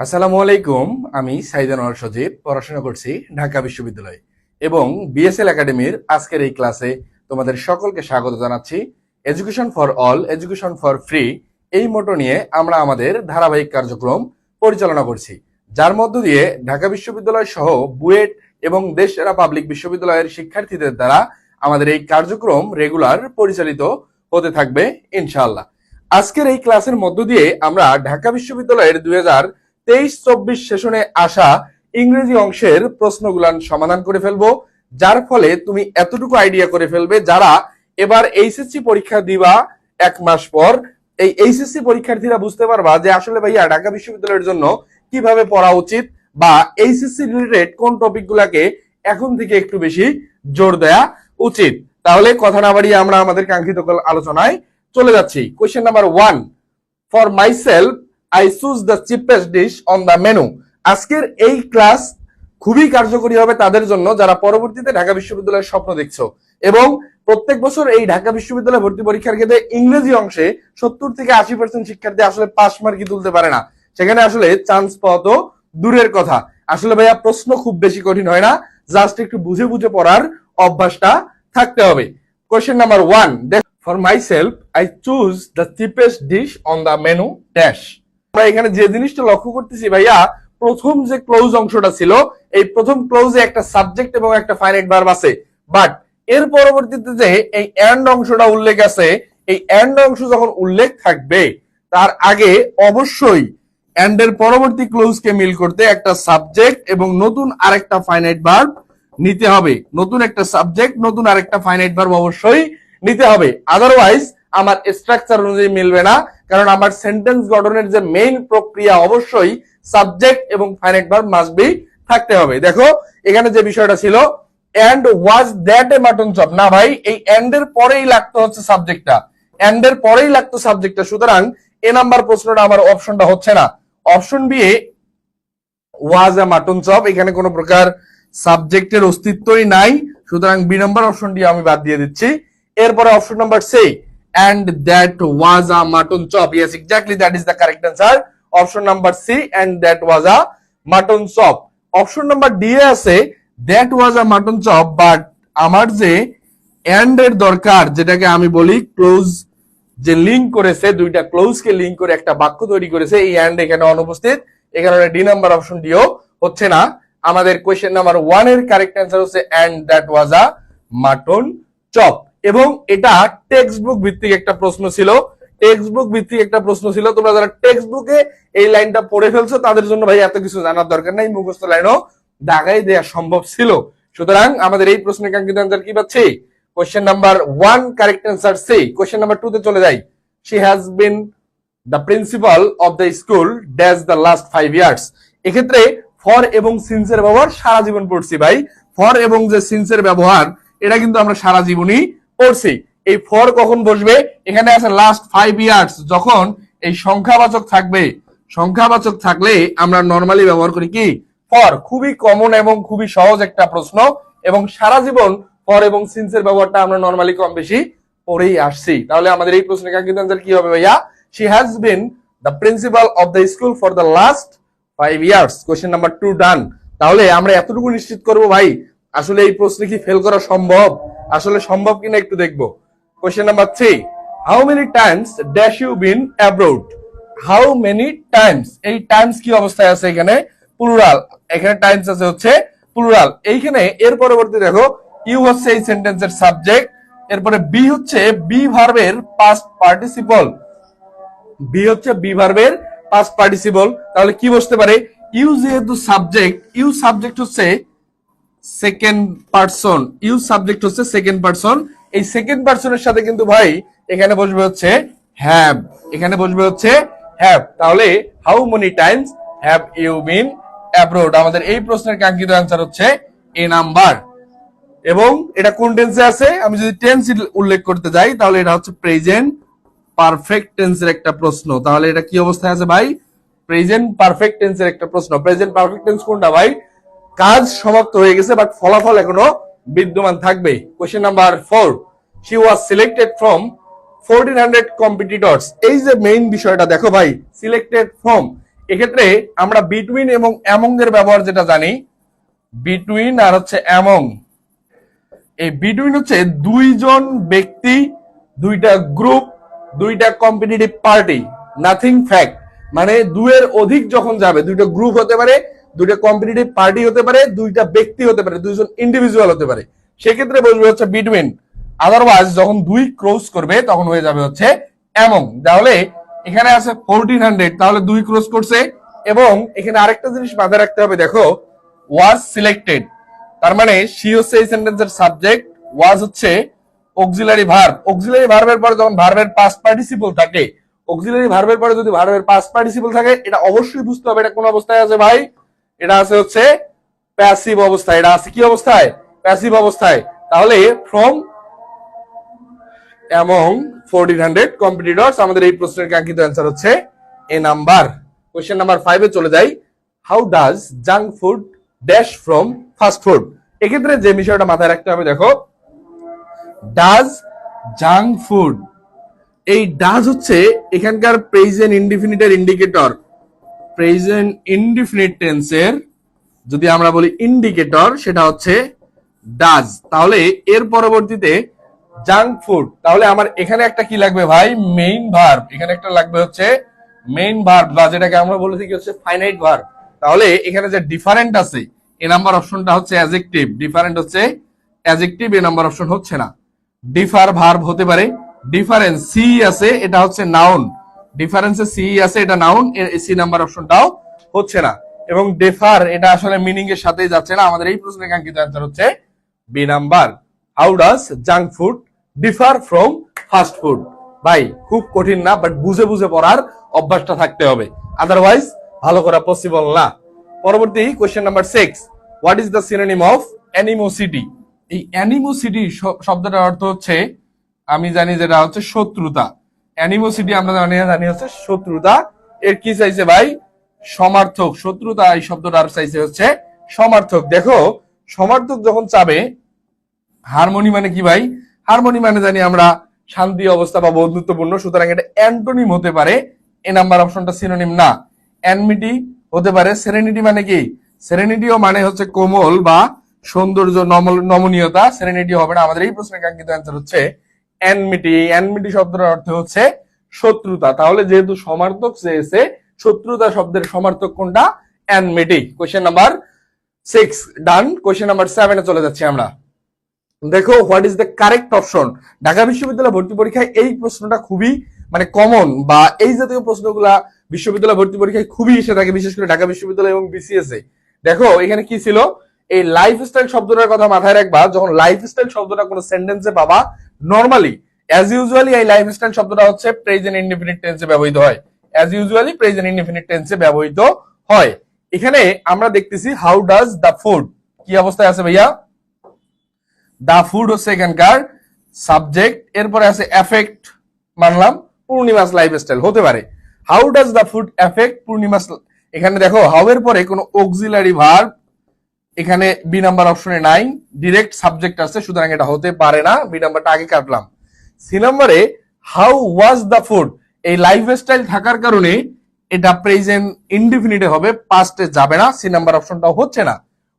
আসসালামু আলাইকুম। আমি সাইদ আনোয়ার সজীব পড়াশোনা করছি ঢাকা বিশ্ববিদ্যালয়ে এবং বিএসএল একাডেমির আজকের এই ক্লাসে তোমাদের সকলকে স্বাগত জানাচ্ছি। Education for all, education for free এই মোটো নিয়ে আমরা আমাদের ধারাবাহিক কার্যক্রম পরিচালনা করছি, যার মধ্য দিয়ে ঢাকা বিশ্ববিদ্যালয় সহ বুয়েট এবং দেশসেরা পাবলিক বিশ্ববিদ্যালয়ের শিক্ষার্থীদের দ্বারা আমাদের এই কার্যক্রম রেগুলার পরিচালিত হতে থাকবে ইনশাআল্লাহ। আজকের এই ক্লাসের মধ্য দিয়ে আমরা ঢাকা বিশ্ববিদ্যালয়ের 2023-24 সেশনে আসা ইংরেজি অংশের প্রশ্নগুলান সমাধান করে ফেলবো, যার ফলে তুমি এতটুকু আইডিয়া করে ফেলবে যারা এবার এইচএসসি পরীক্ষা দিবা এক মাস পর, এই এইচএসসি পরীক্ষার্থীরা বুঝতে পারবা যে আসলে ভাইয়া ঢাকা বিশ্ববিদ্যালয়ের জন্য কিভাবে পড়া উচিত বা এইচএসসি রিলেটেড কোন টপিক গুলাকে এখন থেকে একটু বেশি জোর দেয়া উচিত। তাহলে কথা না বাড়িয়ে আমরা আমাদের কাঙ্ক্ষিত আলোচনায় চলে যাচ্ছি। Question number 1, for myself I choose the cheapest dish on the menu। আজকের এই ক্লাস খুবই কার্যকরী হবে তাদের জন্য যারা পরবর্তীতে ঢাকা বিশ্ববিদ্যালয়ের স্বপ্ন দেখছো এবং প্রত্যেক বছর এই ঢাকা বিশ্ববিদ্যালয় ভর্তি পরীক্ষার ক্ষেত্রে ইংরেজি অংশে 70 থেকে 80% শিক্ষার্থী আসলে পাস মার্কই তুলতে পারে না, সেখানে আসলে চান্স পাওয়া তো দূরের কথা। আসলে ভাইয়া প্রশ্ন খুব বেশি কঠিন হয় না, জাস্ট একটু বুঝে বুঝে পড়ার অভ্যাসটা থাকতে হবে। Question number 1, for myself I choose the cheapest dish on the menu dash। আমরা এখানে যে জিনিসটা লক্ষ্য করতেছি ভাইয়া, প্রথম যে ক্লোজ অংশটা ছিল, এই প্রথম ক্লোজে একটা সাবজেক্ট এবং একটা ফাইনাইট ভার্ব আছে, বাট এর পরবর্তীতে যে এই এন্ড অংশটা উল্লেখ আছে, এই এন্ড অংশ যখন উল্লেখ থাকবে তার আগে অবশ্যই এন্ড এর পরবর্তী ক্লোজকে মিল করতে একটা সাবজেক্ট এবং নতুন আরেকটা ফাইনাইট ভার্ব নিতে হবে। নতুন একটা সাবজেক্ট, নতুন আরেকটা ফাইনাইট ভার্ব অবশ্যই নিতে হবে, আদারওয়াইজ আমার স্ট্রাকচার অনুযায়ী মিলবে না। কারণ আমার সেন্টেন্স গঠনের যে মেইন প্রক্রিয়া অবশ্যই সাবজেক্ট এবং ফাইনাইট ভার্ব মাস্ট বি থাকতে হবে। দেখো এখানে যে বিষয়টা ছিল, and was that a mutton chop, না ভাই এই এন্ড এর পরেই লাগতো হচ্ছে সাবজেক্টটা, এন্ড এর পরেই লাগতো সাবজেক্টটা, সুতরাং এ নাম্বার প্রশ্নটা আমার অপশনটা হচ্ছে না। অপশন বি ওয়াজ এ মাটন চপ, এখানে কোনো প্রকার সাবজেক্টের অস্তিত্বই নাই, সুতরাং বি নাম্বার অপশনটি আমি বাদ দিয়ে দিচ্ছি। এরপরে option number C, and that was a mutton chop, yes exactly that is the correct answer, option number C, and that was a mutton chop। Option number D A আছে that was a mutton chop, but আমার যে and এর দরকার, যেটাকে আমি বলি close, যে link করেছে দুইটা ক্লোজ কে লিংক করে একটা বাক্য তৈরি করেছে, এই and এখানে অনুপস্থিত, এখানে ডি নাম্বার অপশন ডিও হচ্ছে না। আমাদের কোয়েশ্চেন নাম্বার 1 এর কারেক্ট অ্যান্সার হচ্ছে and that was a mutton chop। এবং এটা টেক্সট বুক ভিত্তিক একটা প্রশ্ন ছিল, টেক্সট বুক ভিত্তিক একটা প্রশ্ন ছিল। তোমরা যারা টেক্সট বুকে এই লাইনটা পড়ে ফেলছো তাদের জন্য ভাই এত কিছু জানার দরকার নাই, মুখস্থ লাইনও দাগাই দেওয়া সম্ভব ছিল। সুতরাং আমাদের এই প্রশ্নের কাঙ্ক্ষিত অ্যান্সার কি পাচ্ছি? Question number 1 correct answer C. Question number 2 তে চলে যাই। She has been the principal of the school dash the last 5 years. এক্ষেত্রে ফর এবং সিন্সের ব্যবহার সারা জীবন পড়ছি ভাই, ফর এবং যে সিন্সের ব্যবহার এটা কিন্তু আমরা সারা জীবনই পড়ছি। এই ফর কখন বসবে? এখানে আছে লাস্ট 5 ইয়ার্স, যখন এই সংখ্যাবাচক থাকবে, সংখ্যাবাচক থাকলে আমরা নরমালি ব্যবহার করি কি ফর। খুবই কমন এবং খুবই সহজ একটা প্রশ্ন, এবং সারা জীবন ফর এবং সিন্সের ব্যবহারটা আমরা নরমালি কম বেশি পড়েই আসছি। তাহলে আমাদের এই প্রশ্নের কাঙ্ক্ষিত অ্যানসার কি হবে ভাইয়া? She has been the principal of the school for the last 5 years. Question number 2 ডান। তাহলে আমরা এতটুকু নিশ্চিত করব ভাই আসলে এই প্রশ্নে কি ফেল করা সম্ভব, আসলে সম্ভব কিনা একটু দেখবো। Question number 3, how many times dash you been abroad. How many times, এই টাইমস কি অবস্থায় আছে? এখানে প্লুরাল, এখানে টাইমস আছে হচ্ছে প্লুরাল। এইখানে এর পরবর্তী দেখো ইউ হচ্ছে এই সেন্টেন্সের সাবজেক্ট, এরপরে বি হচ্ছে বি ভার্বের পাস্ট পার্টিসিপল, বি হচ্ছে বি ভার্বের পাস্ট পার্টিসিপল। তাহলে কি বসতে পারে? ইউ যেহেতু সাবজেক্ট, ইউ সাবজেক্ট হচ্ছে সেকেন্ড পারসন, ইউ সাবজেক্ট হচ্ছে সেকেন্ড পারসন, এই সেকেন্ড পারসনের সাথে কিন্তু ভাই এখানে বসবে হচ্ছে হ্যাভ, এখানে বসবে হচ্ছে হ্যাভ। তাহলে how many times have you been abroad, আমাদের এই প্রশ্নের কাঙ্ক্ষিত অ্যান্সার হচ্ছে এ নাম্বার। এবং এটা কোন টেন্সে আছে? আমি যদি টেন্স উল্লেখ করতে যাই তাহলে এটা হচ্ছে প্রেজেন্ট পারফেক্ট টেন্সের একটা প্রশ্ন। তাহলে এটা কি অবস্থায় আছে ভাই? প্রেজেন্ট পারফেক্ট টেন্সের একটা প্রশ্ন। প্রেজেন্ট পারফেক্ট টেন্স কোনটা ভাই? কাজ সমাপ্ত হয়ে গেছে বাট ফলাফল এখনো বিদ্যমান থাকবে। Question number 4, she was selected from 1400 competitors. এই যে মেইন বিষয়টা দেখো ভাই, সিলেক্টেড ফ্রম, এক্ষেত্রে আমরা বিটুইন এবং অ্যামং এর ব্যবহার যেটা জানি, বিটুইন আর হচ্ছে অ্যামং, এই বিটুইন হচ্ছে দুইজন ব্যক্তি, দুইটা গ্রুপ, দুইটা কম্পিটিটিভ পার্টি, নাথিং ফ্যাক্ট। মানে দুইয়ের অধিক যখন যাবে, দুইটা গ্রুপ হতে পারে, দুইটা কম্পিটিটিভ পার্টি হতে পারে, দুইটা ব্যক্তি হতে পারে, দুইজন ইন্ডিভিজুয়াল হতে পারে, সেক্ষেত্রে বলবে হচ্ছে বিটুইন। আদারওয়াইজ যখন দুই ক্রস করবে তখন হয়ে যাবে হচ্ছে অ্যামং। তাহলে এখানে আছে 1400, তাহলে দুই ক্রস করছে। এবং এখানে আরেকটা জিনিস মাথায় রাখতে হবে, দেখো ওয়াজ সিলেক্টেড, তার মানে সি হচ্ছে এই সেন্টেন্সের সাবজেক্ট, ওয়াজ হচ্ছে অক্সিলারি ভার্ব। অক্সিলারি ভার্বের পরে যখন ভার্বের পাস্ট পার্টিসিপল থাকে, অক্সিলারি ভার্বের পরে যদি ভার্বের পাস্ট পার্টিসিপল থাকে, এটা অবশ্যই বুঝতে হবে এটা কোন অবস্থায় আছে ভাই, এটা আছে হচ্ছে প্যাসিভ অবস্থায়। এটা আছে কি অবস্থায়? প্যাসিভ অবস্থায়। তাহলে ফ্রম অ্যামং 1400 কম্পিটিটরস, আমাদের এই প্রশ্নের কাঙ্ক্ষিত অ্যান্সার হচ্ছে এ নাম্বার। কোশ্চেন নাম্বার 5 এ চলে যাই। How does junk food dash from fast food? এক্ষেত্রে যে বিষয়টা মাথায় রাখতে হবে, দেখো ডাজ জাঙ্ক ফুড, এই ডাজ হচ্ছে এখানকার প্রেজেন্ট ইনডিফিনিটের ইন্ডিকেটর। প্রেজেন্ট ইনডিফিনিট টেন্সের যদি আমরা বলি ইন্ডিকেটর, সেটা হচ্ছে ডাজ। তাহলে এর পরবর্তীতে জাঙ্ক ফুড, তাহলে আমার এখানে একটা কি লাগবে ভাই? Main verb. এখানে একটা লাগবে হচ্ছে মেইন ভার্ব, বা যেটাকে আমরা বলে থাকি হচ্ছে ফাইনাইট ভার্ব। তাহলে এখানে যে ডিফারেন্ট আছে, এ নাম্বার অপশনটা হচ্ছে অ্যাডজেক্টিভ, ডিফারেন্ট হচ্ছে অ্যাডজেক্টিভ, এ নাম্বার অপশন হচ্ছে না। ডিফার ভার্ব হতে পারে, ডিফারেন্স সি আছে, এটা হচ্ছে নাউন, ডিফারেন্সে সি আছে, এটা নাউন, সি নাম্বার অপশনটাও হচ্ছে না। এবং ডিফার এটা আসলে মিনিং এর সাথেই যাচ্ছে না। আমাদের এই প্রশ্নের কাঙ্ক্ষিত অ্যান্সার হচ্ছে B number. How does junk food differ from fast food? ভাই খুব কঠিন না, বাট বুঝে বুঝে পড়ার অভ্যাসটা থাকতে হবে, আদারওয়াইজ ভালো করা পসিবল না। পরবর্তী question number 6, what is the synonym of animosity? এই অ্যানিমোসিটি শব্দটার অর্থ হচ্ছে, আমি জানি যেটা হচ্ছে শত্রুতা। অ্যানিমোসিটি আমরা জানি হচ্ছে শত্রুতা। এর কি চাইছে ভাই? সমার্থক। শত্রুতা এই শব্দটার চাইছে হচ্ছে সমার্থক। দেখো সমার্থক যখন চাবে, হারমোনি মানে কি ভাই? হারমোনি মানে জানি আমরা শান্তি অবস্থা বা বন্ধুত্বপূর্ণ, সুতরাং এটা অ্যান্টোনিম হতে পারে, এ নাম্বার অপশনটা সিনোনিম না। অ্যানমিটি হতে পারে। সেরেনিটি মানে কি? সেরেনিটিও মানে হচ্ছে কোমল বা সৌন্দর্য, নমনীয়তা। সেরেনিটি হবে না। আমাদের এই প্রশ্নের কাঙ্ক্ষিত অ্যান্সার হচ্ছে অ্যানমিটি। অ্যানমিটি শব্দের অর্থ হচ্ছে শত্রুতা। তাহলে যেহেতু সমার্থক চেয়েছে, শত্রুতা শব্দের সমার্থক কোনটা? অ্যানমিটি। কোশ্চেন নাম্বার 6 ডান। কোশ্চেন নাম্বার 7 এ চলে যাচ্ছি আমরা। দেখো what is the correct option? Dhaka বিশ্ববিদ্যালয় ভর্তি পরীক্ষায় এই প্রশ্নটা খুবই মানে কমন, বা এই জাতীয় প্রশ্নগুলা বিশ্ববিদ্যালয় ভর্তি পরীক্ষায় খুবই এসে থাকে, বিশেষ করে ঢাকা বিশ্ববিদ্যালয় এবং বিসিএস এ। দেখো এখানে কি ছিল? এই লাইফস্টাইল শব্দটার কথা মাথায় রাখবা। যখন লাইফস্টাইল শব্দটা কোনো সেন্টেন্সে পাবা, নরমালি অ্যাজ ইউজুয়ালি এই লাইফস্টাইল শব্দটা হচ্ছে প্রেজেন্ট ইনডিফিনিট টেন্সে ব্যবহৃত হয়। অ্যাজ ইউজুয়ালি প্রেজেন্ট ইনডিফিনিট টেন্সে ব্যবহৃত হয়। এখানে আমরা দেখতেছি হাউ ডাজ দ্য ফুড, কি অবস্থায় আছে ভাইয়া? দা ফুড হচ্ছে এখানকার সাবজেক্ট, এরপরে আছে এফেক্ট, মানলাম পূর্ণিমাস লাইফস্টাইল হতে পারে। How does the food affect Purnima's? এখানে দেখো হাউ এর পরে কোনো অক্সিলারি ভার্ব এখানে বি নাম্বার অপশনে নাই, ডিরেক্ট সাবজেক্ট আছে, সুতরাং এটা হতে পারে না। বি নাম্বারটা আগে কাটলাম। সি নাম্বারে হাউ ওয়াজ দা ফুড, এই লাইফস্টাইল থাকার কারণে এটা প্রেজেন্ট ইনডিফিনিটে হবে, পাস্টে যাবে না। সি নাম্বার অপশনটাও হচ্ছে না।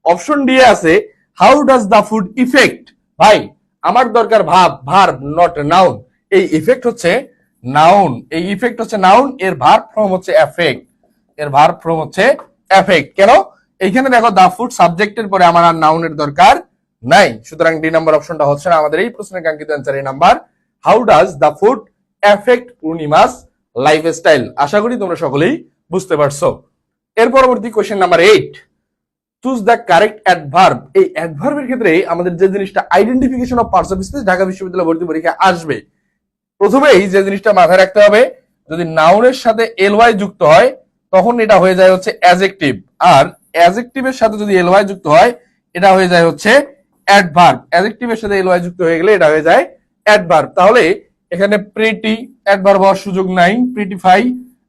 অপশন ডি আছে how does the food effect? ভাই আমার দরকার ভার্ব নট নাউন। এই ইফেক্ট হচ্ছে নাউন, এই ইফেক্ট হচ্ছে নাউন, এর ভার্ব ফর্ম হচ্ছে এফেক্ট, এর ভার্ব ফর্ম হচ্ছে এফেক্ট। কেন? এইখানে দেখো দা ফুড সাবজেক্টের পরে আমার আর নাউনের দরকার নাই, সুতরাং ডি নাম্বার অপশনটা হচ্ছে না। আমাদের এই প্রশ্নের কাঙ্ক্ষিত অ্যান্সার এই number. How does the food affect Purnima's lifestyle? আশা করি তোমরা সকলেই বুঝতে পারছো। এর পরবর্তী question number 8, choose the correct adverb. এই অ্যাডভার্বের ক্ষেত্রে আমাদের যে জিনিসটা identification of parts of speech Dhaka বিশ্ববিদ্যালয় ভর্তি পরীক্ষায় আসবে, প্রথমেই যে জিনিসটা মাথায় রাখতে হবে, যদি নাউনের সাথে এলওয়াই যুক্ত হয় তখন এটা হয়ে যায় হচ্ছে অ্যাডজেক্টিভ, আর অ্যাডজেক্টিভের সাথে যদি এলওয়াই যুক্ত হয় এটা হয়ে যায় হচ্ছে অ্যাডভার্ব। অ্যাডজেক্টিভের সাথে এলওয়াই যুক্ত হয়ে গেলে এটা হয়ে যায় অ্যাডভার্ব। তাহলে এখানে প্রিটি অ্যাডভার্ব হওয়ার সুযোগ নাই, প্রিটিফাই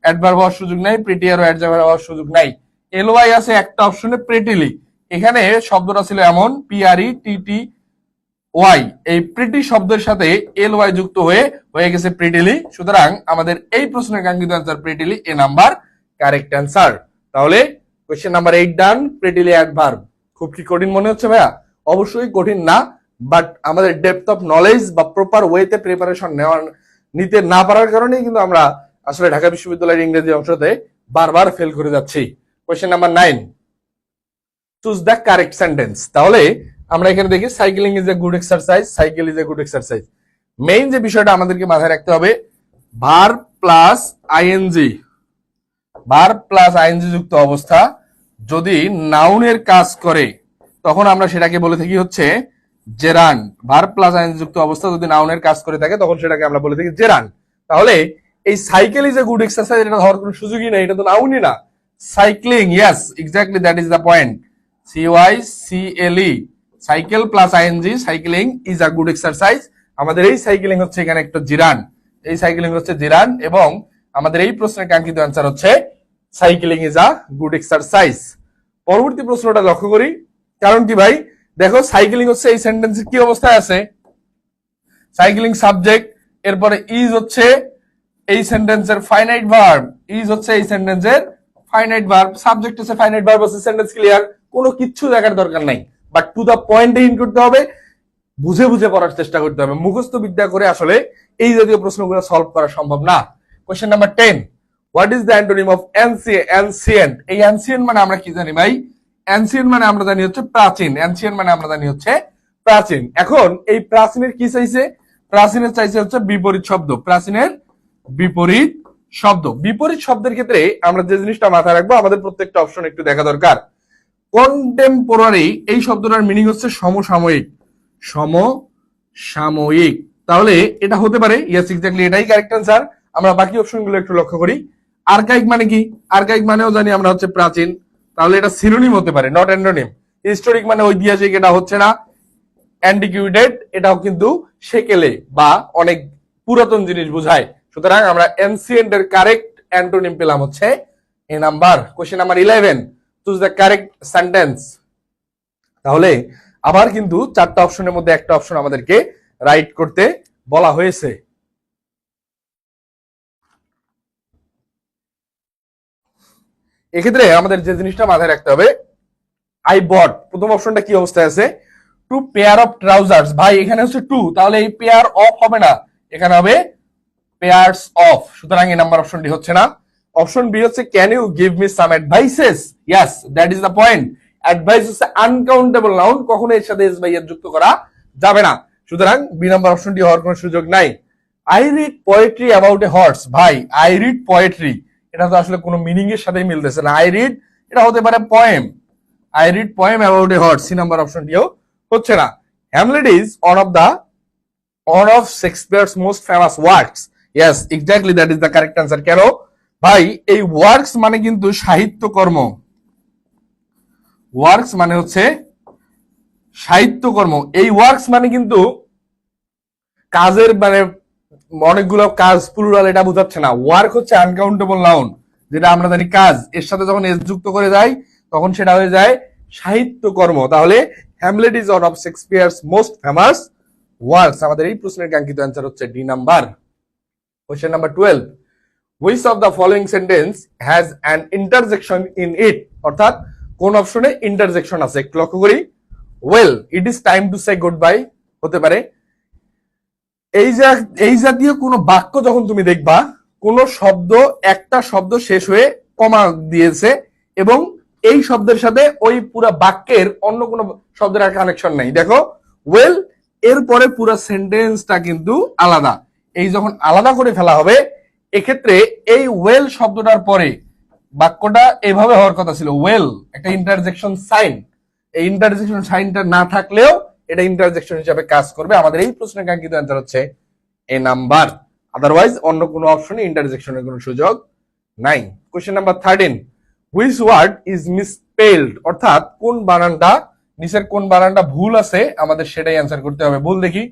অ্যাডভার্ব হওয়ার সুযোগ নাই, প্রিটিয়ারও অ্যাডভার্ব হওয়ার সুযোগ নাই। এলওয়াই আছে একটা অপশনে প্রিটিলি, এখানে শব্দটা ছিল এমন PRETTY, এই প্রিটি শব্দের সাথে এলওয়াই যুক্ত হয়ে গেছে প্রিটিলি, সুতরাং আমাদের এই প্রশ্নের কাঙ্ক্ষিত অ্যান্সার প্রিটিলি, এ নাম্বার কারেক্ট অ্যান্সার। তাহলে কোয়েশ্চেন নাম্বার 8 ডান, প্রিটিলি অ্যাডভার্ব। খুব কি কঠিন মনে হচ্ছে ভাইয়া? অবশ্যই কঠিন না, বাট আমাদের ডেপথ অফ নলেজ বা প্রপার ওয়েতে প্রিপারেশন নিতে না পারার কারণেই কিন্তু আমরা আসলে ঢাকা বিশ্ববিদ্যালয়ের ইংরেজি অংশতে বারবার ফেল করে যাচ্ছি। Question number 9, choose the correct sentence. তাহলে আমরা এখানে দেখি cycling is a good exercise, cycle is a good exercise. Main যে বিষয়টা আমাদেরকে মাথায় রাখতে হবে, verb plus ING, verb plus ING যুক্ত অবস্থা যদি নাউনের কাজ করে তখন আমরা সেটাকে বলে থাকি হচ্ছে জেরান্ড। ভার্ব প্লাস আইএনজি যুক্ত অবস্থা যদি নাউনের কাজ করে থাকে তখন সেটাকে আমরা বলে থাকি জেরান্ড। তাহলে এই cycle is a good exercise এটা হওয়ার কোনো সুযোগই নেই, এটা তো নাউনই না। Cycling, yes exactly that is the point. CYCLE, cycle plus ING, cycling is a good exercise. আমাদের এই সাইক্লিং হচ্ছে এখানে একটা জিরান, এই সাইক্লিং হচ্ছে জিরান, এবং আমাদের এই প্রশ্নের কাঙ্ক্ষিত অ্যান্সার হচ্ছে cycling is a good exercise. পরবর্তী প্রশ্নটা লক্ষ্য করি, কারণ কি ভাই দেখো সাইক্লিং হচ্ছে এই সেন্টেন্সে কি অবস্থায় আছে, সাইক্লিং সাবজেক্ট, এরপরে ইজ হচ্ছে এই সেন্টেন্সের ফাইনাইট ভার্ব, ইজ হচ্ছে এই সেন্টেন্সের ফাইনাইট ভার্ব, সাবজেক্ট হচ্ছে ফাইনাইট ভার্ব, হচ্ছে সেন্টেন্স ক্লিয়ার, কোনো কিচ্ছু দেখার দরকার নাই, বাট টু দা পয়েন্টে ইন করতে হবে, বুঝে বুঝে পড়ার চেষ্টা করতে হবে। মুখস্থ বিদ্যা করে আসলে এই জাতীয় প্রশ্নগুলো সলভ করা সম্ভব না। Question number 10, what is the antonym of ancient? এই অ্যানসিয়েন্ট মানে আমরা কি জানি ভাই? অ্যানসিয়েন্ট মানে আমরা জানি হচ্ছে প্রাচীন, অ্যানসিয়েন্ট মানে আমরা জানি হচ্ছে প্রাচীন। এখন এই প্রাচীনের কি চাইছে? প্রাচীনের চাইছে হচ্ছে বিপরীত শব্দ, প্রাচীনের বিপরীত শব্দ। বিপরীত শব্দের ক্ষেত্রে আমরা যে জিনিসটা মাথায় রাখবো, আমাদের প্রত্যেকটা অপশন একটু দেখা দরকার। কন্টেম্পোরারি এই শব্দটার মিনিং হচ্ছে সমসাময়িক, সমসাময়িক। তাহলে এটা হতে পারে, ইয়েস এক্স্যাক্টলি এটাই কারেক্ট অ্যান্সার। আমরা বাকি অপশনগুলো একটু লক্ষ্য করি। আর্কাইক মানে কি? আর্কাইক মানেও জানি আমরা হচ্ছে প্রাচীন, তাহলে এটা সিনোনিম হতে পারে, নট অ্যান্টোনিম। হিস্টোরিক মানে ঐতিহাসিক, এটা হচ্ছে না। অ্যান্টিকুইটেড এটাও কিন্তু সেকেলে বা অনেক পুরাতন জিনিস বোঝায়, সুতরাং আমরা এনসিয়েন্ট এর কারেক্ট অ্যান্টোনিম পেলাম হচ্ছে A number. Question number 11, choose the correct sentence. তাহলে আবার কিন্তু চারটা অপশনের মধ্যে একটা অপশন আমাদেরকে রাইট করতে বলা হয়েছে। এক্ষেত্রে আমাদের যে জিনিসটা মাথায় রাখতে হবে, আই বট, প্রথম অপশনটা কি অবস্থায় আছে? Two pair of trousers. ভাই এখানে হচ্ছে টু, তাহলে এই পেয়ার অফ হবে না, এখানে হবে পেয়ার্স অফ, সুতরাং এই নাম্বার অপশনটি হচ্ছে না। অপশন বি হচ্ছে can you give me some advices? Yes that is the point. Advice হচ্ছে আনকাউন্টেবল নাউন, কখনো এর সাথে এস বাই এর যুক্ত করা যাবে না, সুতরাং বি নাম্বার অপশনটি হওয়ার কোনো সুযোগ নাই। I read poetry about a horse. ভাই আই রিড পোয়েট্রি, এটা তো আসলে কোনো মিনিং এর সাথে মিলতেছে না। আই রিড এটা হতে পারে poem, I read poem about a horse, C number অপশনটিও হচ্ছে না। Hamlet is one of Shakespeare's most famous works. Yes, exactly that is the correct answer. কেন ভাই? এই ওয়ার্কস মানে কিন্তু সাহিত্যকর্ম, ওয়ার্কস মানে হচ্ছে সাহিত্যকর্ম। এই ওয়ার্কস মানে কিন্তু কাজের মানে অনেকগুলো কাজ প্লুরাল, এটা বোঝাচ্ছে না। ওয়ার্ক হচ্ছে আনকাউন্টেবল নাউন, যেটা আমরা জানি কাজ, এর সাথে যখন এস যুক্ত করে যায় তখন সেটা হয়ে যায় সাহিত্যকর্ম। তাহলে Hamlet is one of Shakespeare's most famous works. আমাদের এই প্রশ্নের কাঙ্ক্ষিত অ্যান্সার হচ্ছে D number. Question number 12, which of the following sentence has an interjection in it? অর্থাৎ কোন অপশনে ইন্টারজেকশন আছে একটু লক্ষ্য করি। Well it is time to say good bye হতে পারে। এই জাতীয় কোন বাক্য যখন তুমি দেখবা, কোন শব্দ একটা শব্দ শেষ হয়ে কমা দিয়েছে এবং এই শব্দের সাথে ওই পুরো বাক্যের অন্য কোনো শব্দের আর কানেকশন নাই, দেখো ওয়েল এরপরে পুরো সেন্টেন্সটা কিন্তু আলাদা। এই যখন আলাদা করে ফেলা হবে, এক্ষেত্রে এই ওয়েল শব্দটার পরে বাক্যটা এভাবে হওয়ার কথা ছিল, ওয়েল একটা ইন্টারজেকশন সাইন, এই ইন্টারজেকশন সাইনটা না থাকলেও এটা ইন্টারজেকশন হিসেবে কাজ করবে। আমাদের এই প্রশ্নের কাঙ্ক্ষিত অ্যান্সার হচ্ছে এ নাম্বার। আদারওয়াইজ অন্য কোনো অপশনে ইন্টারজেকশনের কোনো সুযোগ নাই। Question number 13, which word is misspelled? অর্থাৎ কোন বানানটা, নিচের কোন বানানটা ভুল আছে আমাদের সেটাই অ্যান্সার করতে হবে। ভুল দেখি,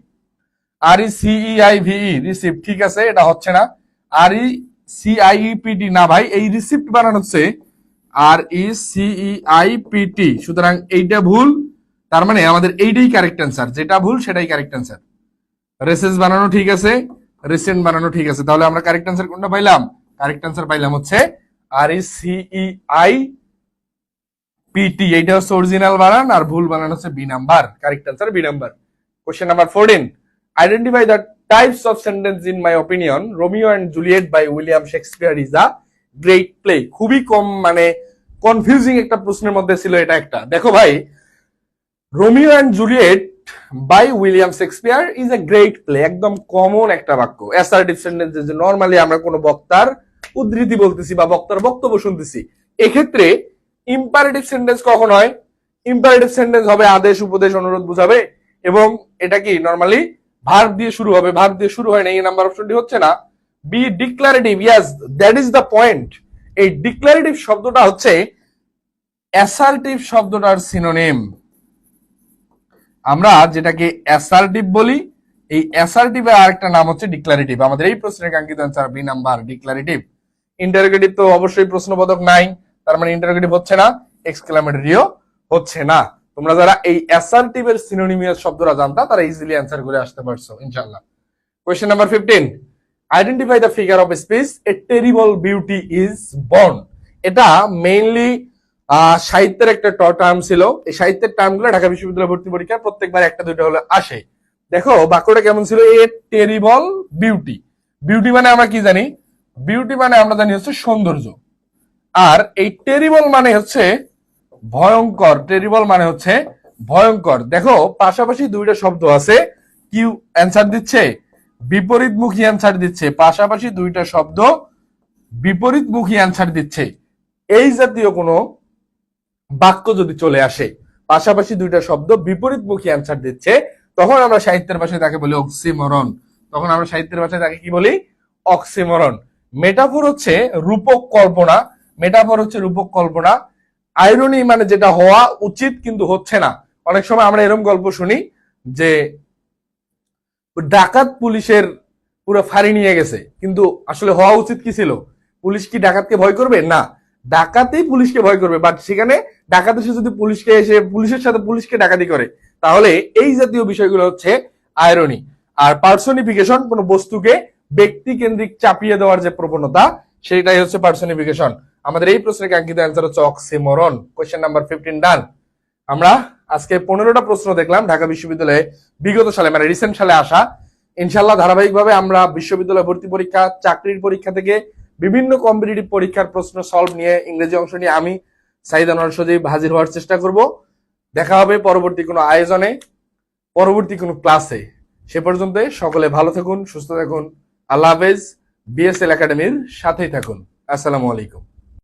RECEIVE রিসিপ্ট, ঠিক আছে এটা হচ্ছে না। RECIEPT না ভাই, এই রিসিপ্ট বানান হচ্ছে RECEIPT, সুতরাং এইটা ভুল, তার মানে আমাদের এইটাই কারেক্ট অ্যান্সার, যেটা ভুল সেটাই কারেক্ট অ্যান্সার। রেসেস বানানো ঠিক আছে, রিসেন্ট বানানো ঠিক আছে, তাহলে আমরা কারেক্ট অ্যান্সার কোনটা পাইলাম? কারেক্ট অ্যান্সার পাইলাম হচ্ছে RECEIPT, এইটা হচ্ছে অরিজিনাল বানান, আর ভুল বানান হচ্ছে B number. Correct answer B number. Question number 14, identify the types of sentence in my opinion Romeo and Juliet by William Shakespeare is a great play. খুবই কম মানে কনফিউজিং একটা প্রশ্নের মধ্যে ছিল এটা একটা। দেখো ভাই, Romeo and Juliet by William Shakespeare is a great play, একদম কমন একটা বাক্য। অ্যাসার্টিভ সেন্টেন্স যে নরমালি আমরা কোনো বক্তার উদ্ধৃতি বলতেছি বা বক্তার বক্তব্য শুনতেছি, এক্ষেত্রে ইম্পারেটিভ সেন্টেন্স কখন হয়? ইম্পারেটিভ সেন্টেন্স হবে আদেশ, উপদেশ, অনুরোধ বুঝাবে, এবং এটা কি নরমালি ভার্ব দিয়ে শুরু হবে। ভার্ব দিয়ে শুরু হয় না, এই নাম্বার অপশনটি হচ্ছে না। B declarative, yes that is the point. এই ডিক্লারেটিভ শব্দটা হচ্ছে অ্যাসার্টিভ শব্দটার সিনোনিম। আমরা যেটাকে অ্যাসার্টিভ বলি, এই অ্যাসার্টিভের আরেকটা নাম হচ্ছে ডিক্লারেটিভ। আমাদের এই প্রশ্নের কাঙ্ক্ষিত answer B number, declarative. Interrogative তো অবশ্যই প্রশ্নবোধক নাই, তার মানে ইন্টারোগেটিভ হচ্ছে না, এক্সক্লামেটরিও হচ্ছে না। তোমরা যারা এই অ্যাসার্টিভের সিনোনিমিয়াস শব্দটা জানতা তারা ইজিলি অ্যান্সার করে আসতে পারছো ইনশাআল্লাহ। Question number 15, identify the figure of speech a terrible beauty is born. এটা মেইনলি সাহিত্যের একটা টার্ম ছিল। এই সাহিত্যের টার্মগুলো ঢাকা বিশ্ববিদ্যালয় ভর্তি পরীক্ষায় প্রত্যেকবার একটা দুটো হলে আসে। দেখো বাক্যটা কেমন ছিল, এ টেরিবল বিউটি। বিউটি মানে আমরা কি জানি? বিউটি মানে আমরা জানি হচ্ছে সৌন্দর্য, আর এই টেরিবল মানে হচ্ছে ভয়ঙ্কর। টেরিবল মানে হচ্ছে ভয়ঙ্কর। দেখো পাশাপাশি দুইটা শব্দ আছে, কি অ্যান্সার দিচ্ছে? বিপরীতমুখী অ্যান্সার দিচ্ছে। পাশাপাশি দুইটা শব্দ বিপরীতমুখী অ্যান্সার দিচ্ছে। এই জাতীয় কোনো বাক্য যদি চলে আসে, পাশাপাশি দুইটা শব্দ বিপরীতমুখী অ্যান্সার দিচ্ছে, তখন আমরা সাহিত্যের ভাষায় তাকে বলি অক্সিমরন। তখন আমরা সাহিত্যের ভাষায় তাকে কি বলি? অক্সিমরন। মেটাফোর হচ্ছে রূপক কল্পনা। মেটাফোর হচ্ছে রূপক কল্পনা। আইরনি মানে যেটা হওয়া উচিত কিন্তু হচ্ছে না। অনেক সময় আমরা এরকম গল্প শুনি যে ডাকাত পুলিশের পুরো ফাঁড়ি নিয়ে গেছে, কিন্তু আসলে হওয়া উচিত কি ছিল? পুলিশ কি ডাকাতকে ভয় করবে? না, ডাকাতেই পুলিশকে ভয় করবে। বাট সেখানে ডাকাত এসে যদি পুলিশকে এসে পুলিশের সাথে পুলিশকে ডাকাতি করে, তাহলে এই জাতীয় বিষয়গুলো হচ্ছে আয়রনি। আর পার্সনিফিকেশন, কোন বস্তুকে ব্যক্তি কেন্দ্রিক চাপিয়ে দেওয়ার যে প্রবণতা, সেটাই হচ্ছে পার্সনিফিকেশন। আমাদের এই প্রশ্নের কাঙ্ক্ষিত অ্যান্সার হচ্ছে অক্সিমরন। কোয়েশ্চেন নাম্বার 15 ডান। আমরা আজকে 15টা প্রশ্ন দেখলাম ঢাকা বিশ্ববিদ্যালয়ে বিগত সালে মানে রিসেন্ট সালে আসা। ইনশাল্লাহ ধারাবাহিকভাবে আমরা বিশ্ববিদ্যালয় ভর্তি পরীক্ষা, চাকরির পরীক্ষা থেকে বিভিন্ন কম্পিটিটিভ পরীক্ষার প্রশ্ন সলভ নিয়ে, ইংরেজি অংশ নিয়ে আমি সাইদ আনোয়ার সজীব হাজির হওয়ার চেষ্টা করব। দেখা হবে পরবর্তী কোনো আয়োজনে, পরবর্তী কোনো ক্লাসে। সে পর্যন্ত সকলে ভালো থাকুন, সুস্থ থাকুন। আল্লাহ হাফেজ। বিএসএল একাডেমির সাথেই থাকুন। আসসালামু আলাইকুম।